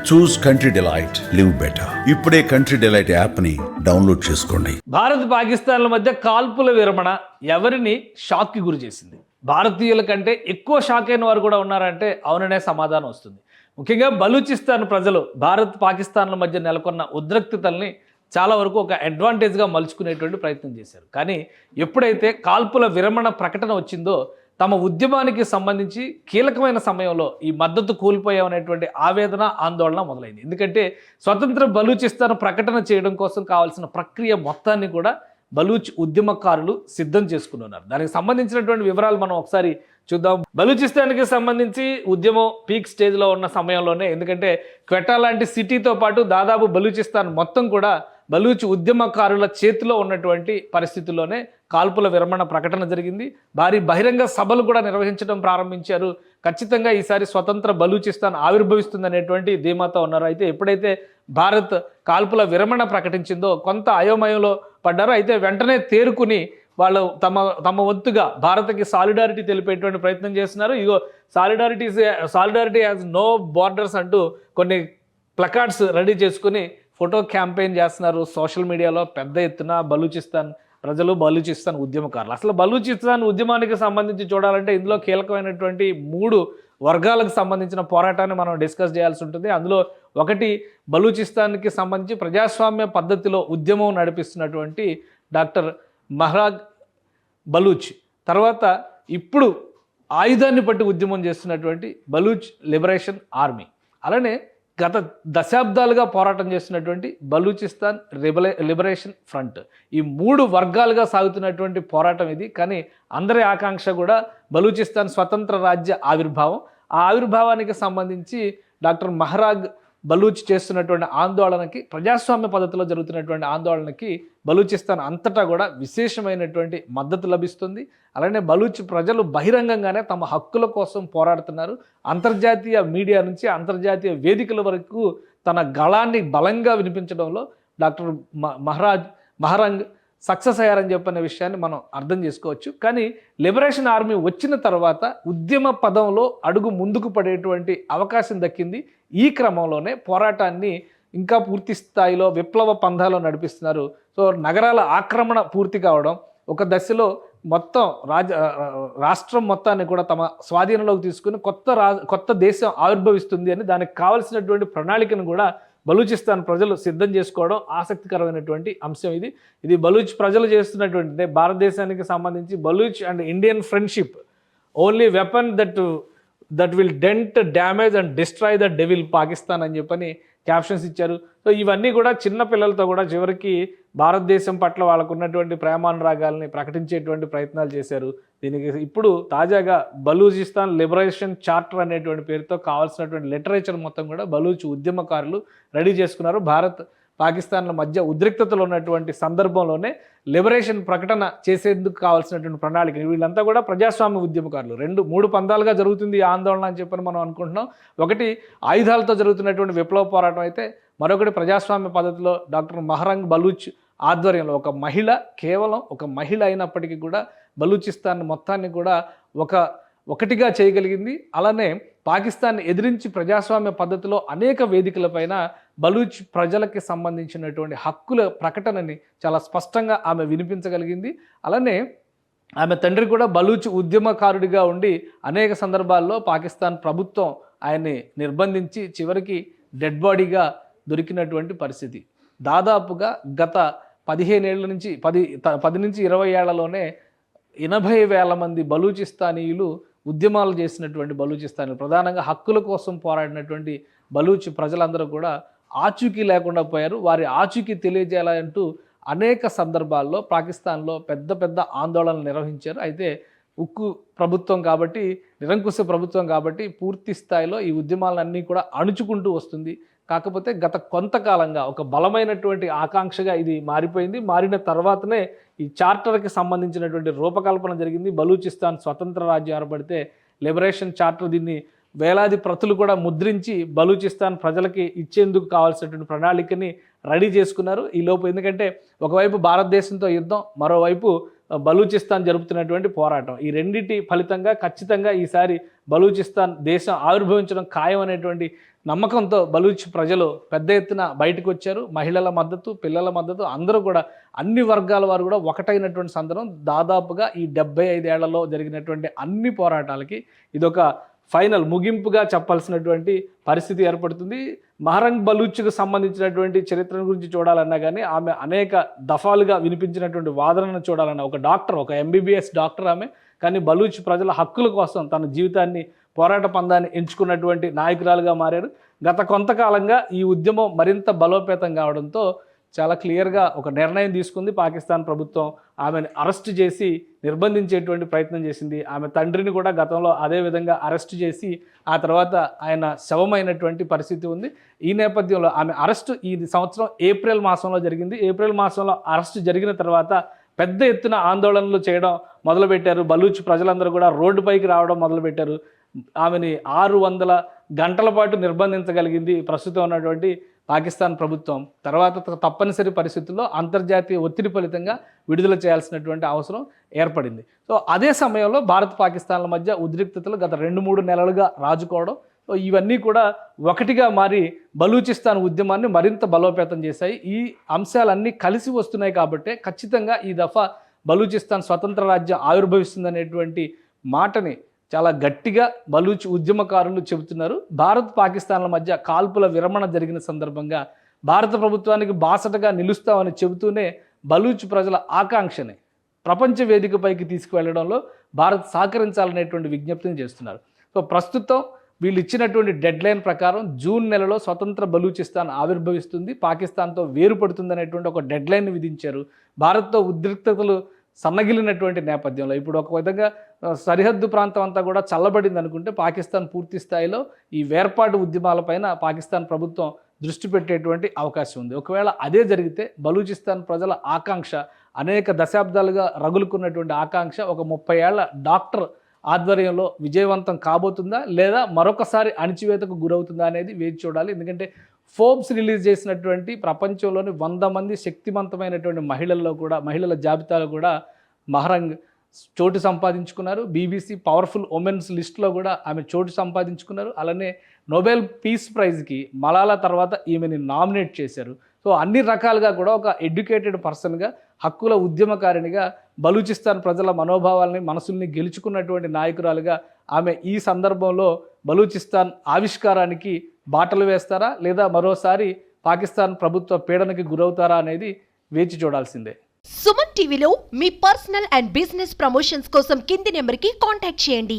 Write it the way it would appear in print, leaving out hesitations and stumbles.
చూస్ country delight, live better. ఇప్పుడే country delight app ని download చేసుకోండి. భారత్ పాకిస్తాన్ల మధ్య కాల్పుల విరమణ ఎవరిని షాక్ కి గురి చేసింది? భారతీయుల కంటే ఎక్కువ షాక్ అయిన వారు కూడా ఉన్నారంటే అవుననే సమాధానం వస్తుంది. ముఖ్యంగా బలూచిస్తాన్ ప్రజలు భారత్ పాకిస్తాన్ల మధ్య నెలకొన్న ఉద్రిక్తతల్ని చాలా వరకు ఒక అడ్వాంటేజ్గా మలుచుకునేటువంటి ప్రయత్నం చేశారు. కానీ ఎప్పుడైతే కాల్పుల విరమణ ప్రకటన వచ్చిందో తమ ఉద్యమానికి సంబంధించి కీలకమైన సమయంలో ఈ మద్దతు కోల్పోయామనేటువంటి ఆవేదన, ఆందోళన మొదలైంది. ఎందుకంటే స్వతంత్ర బలూచిస్తాన్ ప్రకటన చేయడం కోసం కావాల్సిన ప్రక్రియ మొత్తాన్ని కూడా బలూచ్ ఉద్యమకారులు సిద్ధం చేసుకున్నారు. దానికి సంబంధించినటువంటి వివరాలు మనం ఒకసారి చూద్దాం. బలూచిస్తాన్కి సంబంధించి ఉద్యమం పీక్ స్టేజ్లో ఉన్న సమయంలోనే, ఎందుకంటే క్వెటా లాంటి సిటీతో పాటు దాదాపు బలూచిస్తాన్ మొత్తం కూడా బలూచ్ ఉద్యమకారుల చేతిలో ఉన్నటువంటి పరిస్థితుల్లోనే కాల్పుల విరమణ ప్రకటన జరిగింది. భారీ బహిరంగ సభలు కూడా నిర్వహించడం ప్రారంభించారు. ఖచ్చితంగా ఈసారి స్వతంత్ర బలూచిస్తాన్ ఆవిర్భవిస్తుందనేటువంటి ధీమాతో ఉన్నారు. అయితే ఎప్పుడైతే భారత్ కాల్పుల విరమణ ప్రకటించిందో కొంత అయోమయంలో పడ్డారు. అయితే వెంటనే తేరుకుని వాళ్ళు తమ వంతుగా భారత్కి సాలిడారిటీ తెలిపేటువంటి ప్రయత్నం చేస్తున్నారు. ఇగో సాలిడారిటీ యాజ్ నో బార్డర్స్ అంటూ కొన్ని ప్లకార్డ్స్ రెడీ చేసుకుని ఫోటో క్యాంపెయిన్ చేస్తున్నారు సోషల్ మీడియాలో పెద్ద ఎత్తున. బలూచిస్తాన్ ప్రజలు, బలూచిస్తాన్ ఉద్యమకారులు. అసలు బలూచిస్తాన్ ఉద్యమానికి సంబంధించి చూడాలంటే ఇందులో కీలకమైనటువంటి 3 వర్గాలకు సంబంధించిన పోరాటాన్ని మనం డిస్కస్ చేయాల్సి ఉంటుంది. అందులో ఒకటి బలూచిస్తాన్కి సంబంధించి ప్రజాస్వామ్య పద్ధతిలో ఉద్యమం నడిపిస్తున్నటువంటి డాక్టర్ మహరాజ్ బలూచ్, తర్వాత ఇప్పుడు ఆయుధాన్ని పట్టి ఉద్యమం చేస్తున్నటువంటి బలూచ్ లిబరేషన్ ఆర్మీ, అలానే గత దశాబ్దాలుగా పోరాటం చేస్తున్నటువంటి బలూచిస్తాన్ లిబరేషన్ ఫ్రంట్. ఈ 3 వర్గాలుగా సాగుతున్నటువంటి పోరాటం ఇది. కానీ అందరి ఆకాంక్ష కూడా బలూచిస్తాన్ స్వతంత్ర రాజ్య ఆవిర్భావం. ఆ ఆవిర్భావానికి సంబంధించి డాక్టర్ మహరాజ్ బలూచ్ చేస్తున్నటువంటి ఆందోళనకి, ప్రజాస్వామ్య పద్ధతిలో జరుగుతున్నటువంటి ఆందోళనకి బలూచిస్తాన్ అంతటా కూడా విశేషమైనటువంటి మద్దతు లభిస్తుంది. అలానే బలూచ్ ప్రజలు బహిరంగంగానే తమ హక్కుల కోసం పోరాడుతున్నారు. అంతర్జాతీయ మీడియా నుంచి అంతర్జాతీయ వేదికల వరకు తన గళాన్ని బలంగా వినిపించడంలో డాక్టర్ మహరాజ్ సక్సెస్ అయ్యారని చెప్పిన విషయాన్ని మనం అర్థం చేసుకోవచ్చు. కానీ లిబరేషన్ ఆర్మీ వచ్చిన తర్వాత ఉద్యమ పదంలో అడుగు ముందుకు పడేటువంటి అవకాశం దక్కింది. ఈ క్రమంలోనే పోరాటాన్ని ఇంకా పూర్తి స్థాయిలో విప్లవ పంథాలో నడిపిస్తున్నారు. సో నగరాల ఆక్రమణ పూర్తి కావడం, ఒక దశలో మొత్తం రాష్ట్రం మొత్తాన్ని కూడా తమ స్వాధీనంలోకి తీసుకుని కొత్త దేశం ఆవిర్భవిస్తుంది అని దానికి కావలసినటువంటి ప్రణాళికను కూడా బలూచిస్తాన్ ప్రజలు సిద్ధం చేసుకోవడం ఆసక్తికరమైనటువంటి అంశం. ఇది బలూచ్ ప్రజలు చేస్తున్నటువంటి భారతదేశానికి సంబంధించి Baloch and Indian friendship only weapon that will dent, damage and destroy the devil Pakistan అని చెప్పని క్యాప్షన్స్ ఇచ్చారు. సో ఇవన్నీ కూడా చిన్న పిల్లలతో కూడా చివరికి భారతదేశం పట్ల వాళ్ళకు ఉన్నటువంటి ప్రేమానురాగాల్ని ప్రకటించేటువంటి ప్రయత్నాలు చేశారు. దీనికి ఇప్పుడు తాజాగా బలూచిస్తాన్ లిబరేషన్ చార్టర్ అనేటువంటి పేరుతో కావాల్సినటువంటి లిటరేచర్ మొత్తం కూడా బలూచ్ ఉద్యమకారులు రెడీ చేసుకున్నారు. భారత్ పాకిస్తాన్ల మధ్య ఉద్రిక్తతలు ఉన్నటువంటి సందర్భంలోనే లిబరేషన్ ప్రకటన చేసేందుకు కావాల్సినటువంటి ప్రణాళిక. వీళ్ళంతా కూడా ప్రజాస్వామ్య ఉద్యమకారులు. 3 పందాలుగా జరుగుతుంది ఈ ఆందోళన అని చెప్పని మనం అనుకుంటున్నాం. ఒకటి ఆయుధాలతో జరుగుతున్నటువంటి విప్లవ పోరాటం అయితే, మరొకటి ప్రజాస్వామ్య పద్ధతిలో డాక్టర్ మహరాజ్ బలూచ్ ఆధ్వర్యంలో కేవలం ఒక మహిళ అయినప్పటికీ కూడా బలూచిస్తాన్ మొత్తాన్ని కూడా ఒకటిగా చేయగలిగింది. అలానే పాకిస్తాన్ ఎదిరించి ప్రజాస్వామ్య పద్ధతిలో అనేక వేదికలపైన బలూచ్ ప్రజలకి సంబంధించినటువంటి హక్కుల ప్రకటనని చాలా స్పష్టంగా ఆమె వినిపించగలిగింది. అలానే ఆమె తండ్రి కూడా బలూచ్ ఉద్యమకారుడిగా ఉండి అనేక సందర్భాల్లో పాకిస్తాన్ ప్రభుత్వం ఆయన్ని నిర్బంధించి చివరికి డెడ్ బాడీగా దొరికినటువంటి పరిస్థితి. దాదాపుగా గత 15 ఏళ్ల నుంచి 10 నుంచి 20 ఏళ్లలోనే 80,000 మంది బలూచిస్తానీయులు ఉద్యమాలు చేసినటువంటి బలూచిస్తానీలు, ప్రధానంగా హక్కుల కోసం పోరాడినటువంటి బలూచ్ ప్రజలందరూ కూడా ఆచూకీ లేకుండా పోయారు. వారి ఆచూకీ తెలియజేయాలంటూ అనేక సందర్భాల్లో పాకిస్తాన్లో పెద్ద ఆందోళనలు నిర్వహించారు. అయితే ఉక్కు ప్రభుత్వం కాబట్టి, నిరంకుశ ప్రభుత్వం కాబట్టి పూర్తి స్థాయిలో ఈ ఉద్యమాలన్నీ కూడా అణుచుకుంటూ వస్తుంది. కాకపోతే గత కొంతకాలంగా ఒక బలమైనటువంటి ఆకాంక్షగా ఇది మారిపోయింది. మారిన తర్వాతనే ఈ చార్టర్కి సంబంధించినటువంటి రూపకల్పన జరిగింది. బలూచిస్తాన్ స్వతంత్ర రాజ్యం ఏర్పడితే లిబరేషన్ చార్టర్ దీన్ని వేలాది ప్రతులు కూడా ముద్రించి బలూచిస్తాన్ ప్రజలకి ఇచ్చేందుకు కావాల్సినటువంటి ప్రణాళికని రెడీ చేసుకున్నారు. ఈలోపు ఎందుకంటే ఒకవైపు భారతదేశంతో యుద్ధం, మరోవైపు బలూచిస్తాన్ జరుపుతున్నటువంటి పోరాటం, ఈ రెండింటి ఫలితంగా ఖచ్చితంగా ఈసారి బలూచిస్తాన్ దేశం ఆవిర్భవించడం ఖాయం అనేటువంటి నమ్మకంతో బలూచ్ ప్రజలు పెద్ద ఎత్తున బయటకు వచ్చారు. మహిళల మద్దతు, పిల్లల మద్దతు అందరూ కూడా అన్ని వర్గాల వారు కూడా ఒకటైనటువంటి సందర్భం. దాదాపుగా ఈ 75 ఏళ్లలో జరిగినటువంటి అన్ని పోరాటాలకి ఇదొక ఫైనల్ ముగింపుగా చెప్పాల్సినటువంటి పరిస్థితి ఏర్పడుతుంది. మహరంగ్ బలూచ్కు సంబంధించినటువంటి చరిత్ర గురించి చూడాలన్నా కానీ ఆమె అనేక దఫాలుగా వినిపించినటువంటి వాదనను చూడాలన్నా, ఒక డాక్టర్, ఒక MBBS డాక్టర్ ఆమె, కానీ బలూచ్ ప్రజల హక్కుల కోసం తన జీవితాన్ని, పోరాట పందాన్ని ఎంచుకున్నటువంటి నాయకురాలుగా మారారు. గత కొంతకాలంగా ఈ ఉద్యమం మరింత బలోపేతం కావడంతో చాలా క్లియర్గా ఒక నిర్ణయం తీసుకుంది పాకిస్తాన్ ప్రభుత్వం. ఆమెను అరెస్ట్ చేసి నిర్బంధించేటువంటి ప్రయత్నం చేసింది. ఆమె తండ్రిని కూడా గతంలో అదే విధంగా అరెస్ట్ చేసి ఆ తర్వాత ఆయన శవమైనటువంటి పరిస్థితి ఉంది. ఈ నేపథ్యంలో ఆమె అరెస్టు ఈ సంవత్సరం ఏప్రిల్ మాసంలో జరిగింది. ఏప్రిల్ మాసంలో అరెస్టు జరిగిన తర్వాత పెద్ద ఎత్తున ఆందోళనలు చేయడం మొదలుపెట్టారు. బలూచ్ ప్రజలందరూ కూడా రోడ్డుపైకి రావడం మొదలుపెట్టారు. ఆమెని 600 గంటల పాటు నిర్బంధించగలిగింది ప్రస్తుతం ఉన్నటువంటి పాకిస్తాన్ ప్రభుత్వం. తర్వాత తప్పనిసరి పరిస్థితుల్లో అంతర్జాతీయ ఒత్తిడి ఫలితంగా విడుదల చేయాల్సినటువంటి అవసరం ఏర్పడింది. సో అదే సమయంలో భారత్ పాకిస్తాన్ల మధ్య ఉద్రిక్తతలు గత 2-3 నెలలుగా రాజుకోవడం, సో ఇవన్నీ కూడా ఒకటిగా మారి బలూచిస్తాన్ ఉద్యమాన్ని మరింత బలోపేతం చేశాయి. ఈ అంశాలన్నీ కలిసి వస్తున్నాయి కాబట్టి ఖచ్చితంగా ఈ దఫా బలూచిస్తాన్ స్వతంత్ర రాజ్యం ఆవిర్భవిస్తుందనేటువంటి మాటని చాలా గట్టిగా బలూచ్ ఉద్యమకారులు చెబుతున్నారు. భారత్ పాకిస్తాన్ల మధ్య కాల్పుల విరమణ జరిగిన సందర్భంగా భారత ప్రభుత్వానికి బాసటగా నిలుస్తామని చెబుతూనే బలూచ్ ప్రజల ఆకాంక్షని ప్రపంచ వేదికపైకి తీసుకువెళ్లడంలో భారత్ సహకరించాలనేటువంటి విజ్ఞప్తిని చేస్తున్నారు. సో ప్రస్తుతం వీళ్ళు ఇచ్చినటువంటి డెడ్లైన్ ప్రకారం జూన్ నెలలో స్వతంత్ర బలూచిస్తాన్ ఆవిర్భవిస్తుంది, పాకిస్తాన్తో వేరుపడుతుందనేటువంటి ఒక డెడ్లైన్ విధించారు. భారత్తో ఉద్రిక్తతలు సన్నగిలినటువంటి నేపథ్యంలో ఇప్పుడు ఒక విధంగా సరిహద్దు ప్రాంతం అంతా కూడా చల్లబడింది అనుకుంటే, పాకిస్తాన్ పూర్తి స్థాయిలో ఈ వేర్పాటు ఉద్యమాలపైన పాకిస్తాన్ ప్రభుత్వం దృష్టి పెట్టేటువంటి అవకాశం ఉంది. ఒకవేళ అదే జరిగితే బలూచిస్తాన్ ప్రజల ఆకాంక్ష, అనేక దశాబ్దాలుగా రగులుకున్నటువంటి ఆకాంక్ష ఒక 30 ఏళ్ల డాక్టర్ ఆధ్వర్యంలో విజయవంతం కాబోతుందా, లేదా మరొకసారి అణిచివేతకు గురవుతుందా అనేది వేచి చూడాలి. ఎందుకంటే ఫోర్బ్స్ రిలీజ్ చేసినటువంటి ప్రపంచంలోని 100 మంది శక్తివంతమైనటువంటి మహిళల జాబితాలో కూడా మహరంగ్ చోటు సంపాదించుకున్నారు. BBC పవర్ఫుల్ ఉమెన్స్ లిస్ట్లో కూడా ఆమె చోటు సంపాదించుకున్నారు. అలానే నోబెల్ పీస్ ప్రైజ్కి మలాలా తర్వాత ఈమెని నామినేట్ చేశారు. సో అన్ని రకాలుగా కూడా ఒక ఎడ్యుకేటెడ్ పర్సన్గా, హక్కుల ఉద్యమకారినిగా, బలూచిస్తాన్ ప్రజల మనోభావాలని, మనసుల్ని గెలుచుకున్నటువంటి నాయకురాలుగా ఆమె ఈ సందర్భంలో బలూచిస్తాన్ ఆవిష్కారానికి బాటలు వేస్తారా, లేదా మరోసారి పాకిస్తాన్ ప్రభుత్వ పీడనకి గురవుతారా అనేది వేచి చూడాల్సిందే. సుమన్ టీవీలో మీ పర్సనల్ అండ్ బిజినెస్ ప్రమోషన్స్ కోసం కింది నెంబర్కి కాంటాక్ట్ చేయండి.